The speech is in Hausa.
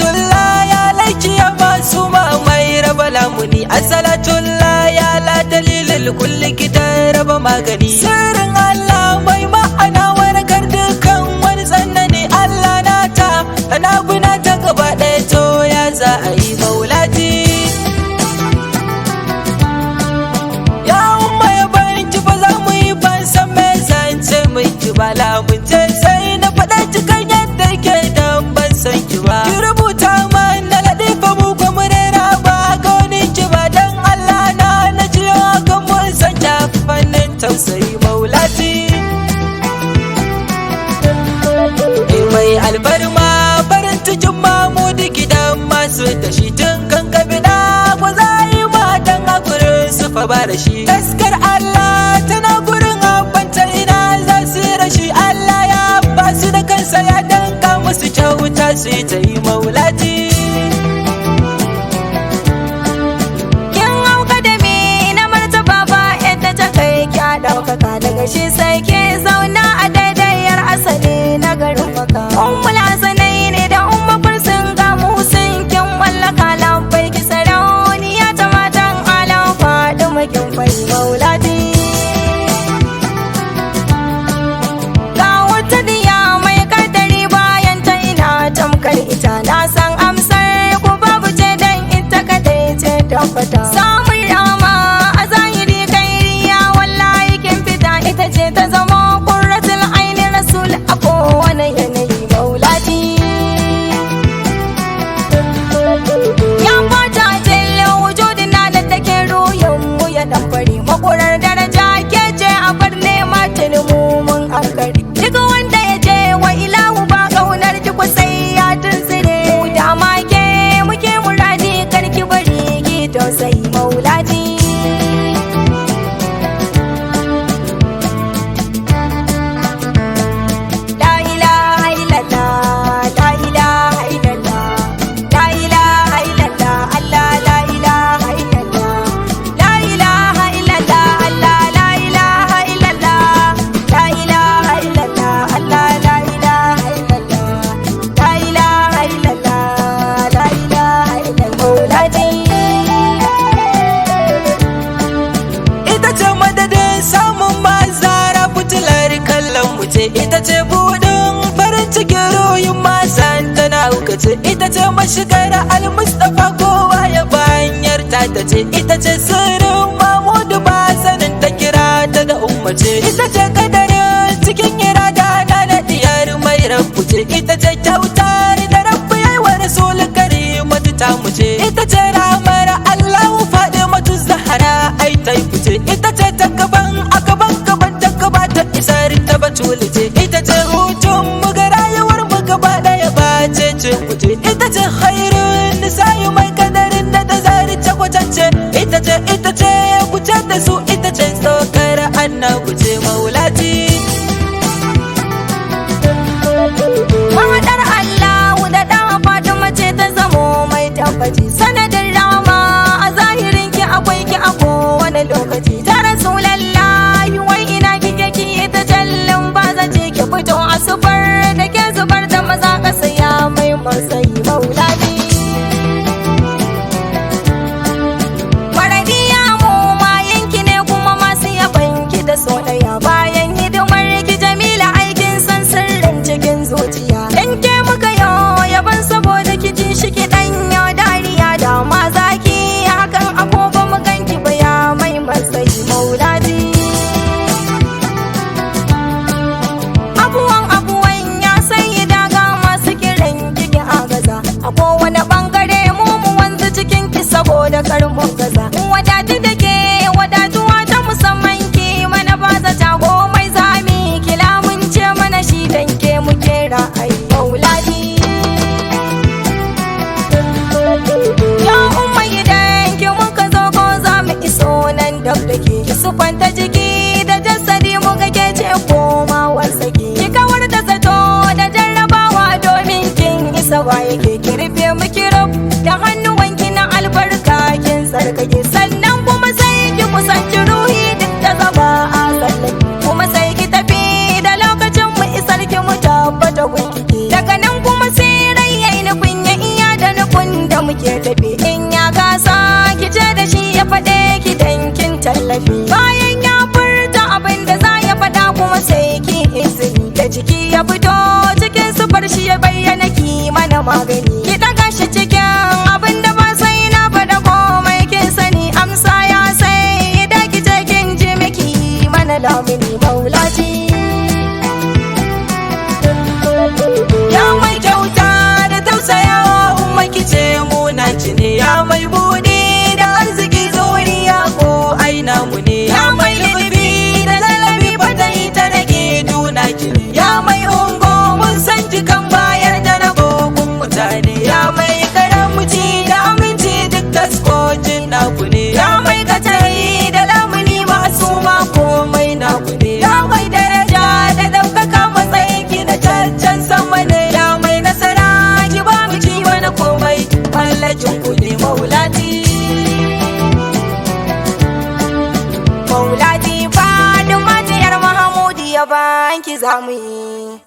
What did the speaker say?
assalatullah ya laiki ya masuma mai raba lamuni, assalatullah ya la dalilil kulli kitan raba magani. Sirrin Allah mai ma'ana warkar dukkan wani tsanani, Allah nata ana guna ta gaba ɗaya, to ya za a yi maulati. Ya umma ya banki ba za mu yi ban san me zance miki ba, lamunce sai na faɗa cikin yadda ke dan ban san ki ba. Ki rubuta man na ladifa mu ko mu rera ba ga wani ki ba, dan Allah na jiyo kan mun san ta fannin tausayi maulati. Mai albarma farin cikin Mahmud gidan masu da shi, tun kan kabida ko za yi matan a gurin su fa ba da shi. Taskar Allah tana gurin abanta, ina za su rashi, Allah ya ba su da kansa ya danka musu kyauta su yi ta yi maulati. Kin hauka da me na martaba ba yadda ta kai kya ɗaukaka, daga shi sai ke zauna a daidaiyar asali na garin maka. Ummul Hasanai ne da Umma Kursun ga Musin kin mallaka, lambai ki sarauniya ta matan alam Fatima kin fai maulati. Ga wata diya mai kadari bayan ta ina tamkar ita, na san amsar ku babu ce dan ita kadai ce tabbata. Samun rama a zahiri kairiya wallahi kin fita, ita ce ta zama qurratul aini rasul a kowane yanayi maulati. Ya fata jelle wujudin na da take ruhin mu ya dan fari, makurar daraja ke ce a bar nema tuni mu mun hankali. Duk wanda ya je wa ilahu ba kaunar ki ku sai ya tunzire, mu dama ke muke muradi karki bari ki tausayi maulati. La ilaha illallah, la ilaha illallah, la ilaha illallah, Allah la ilaha illallah, la ilaha illallah, Allah la ilaha illallah, la ilaha illallah, Allah la ilaha illallah, la ilaha illallah, la ilaha illallah maulati. Ita ce madadin samun mazara fitilar kallon mu ce, ita ce budin farin cikin ruhin masan tana hukace, ita ce mashigar al-Mustafa kowa ya banyar ta ce, ita ce sirrin Mahmud ba sanin ta kira ta da ummace, ita ce kadarin cikin irada na diyar mai rabu ce, ita ce kyautar da rabbu yayi wa rasul karimatu ta mu ce, ita ce ramar Allahu Fatimatu Zahra ai ta fice, ita ce ta gaban a gaban ta gaba ta isar ta batuli ce, ita ce hutun mu ga rayuwar mu gaba daya ba ce kuce, ita ce khairun nisa'i mai kadarin da ta zari ta kwatance, ita ce kuce da su, ita ce tsokar annabu ce maulati. Mahaɗar Allahu da ɗan Fatima ce ta zamo mai tabbaci, sanadin rama a zahirin ki akwai ki a kowane lokaci. Ta Rasulallahi wai ina kike ki ta jallin ba zace ki fito a sufar da ke zubar da maza ƙasa ya mai matsayi maulati. Maradiya mu mayanki ne kuma masu yabanki da so ɗaya, bayan hidimar ki Jamila aikin san sirrin cikin zuciya. Dan ke muka yaban saboda ki ji shi ki ɗanya dariya, da ma zaki hakan agogo mu ganki ba ya mai matsayi maulati. Abuwan ya sai daga masu kiran kiki a gaza, a kowane bangare mu wanzu cikin ki saboda karmun gaza. Wadatu da ke wadatuwa ta musamman ki mana ba za ta komai zami, kila mun ce mana shi dan ke muke ra'ayi maulati. Ya umma idan ki muka zo ko za mu iso nan dab da ke, ki sufanta jiki da jasadi mu ga ke ce koma wasaki, ki kawar da zato da jarrabawa domin kin isa ba yake, ki rufe mu kirab da hannuwanki na albarka kin sarkake, sannan kuma sai ki kusanci ruhi duk da zaba a tsallake, kuma sai ki tafi da lokacin mu isar ki mu tabbata gunki, daga nan kuma sai rai yayi nufin ya iya da muke tafi in ya gasa ki ce da shi ya faɗe ki dankin tallafi bayan ya furta abin da za ya faɗa kuma sai ki izini da jiki ya fito cikin sufar shi ya bayyana ki mana magani ki daga shi cikin abin da ba sai na faɗa komai kin sani amsa ya sai da ki ce kin ji miki mana lamuni maulati ya mai kyauta da tausayawa umma kice muna ne ya mai buɗe da arziki zuriya ko aina mu ne ya mai lubi da lalabi fata ita da ke duna ki ne ya mai ungo mun san jikan bayar da na gogun mutane ya mai karamuci da aminci duk taskocin naku ne ya mai katari da lamuni masu ma komai naku ne ya mai daraja da ɗaukaka matsayin ki na cancan sama ne ya mai nasara ki ba mu ci wani komai mallakin ku ne maulati maulati fadin matiyar mahamudi ya banki zamu yi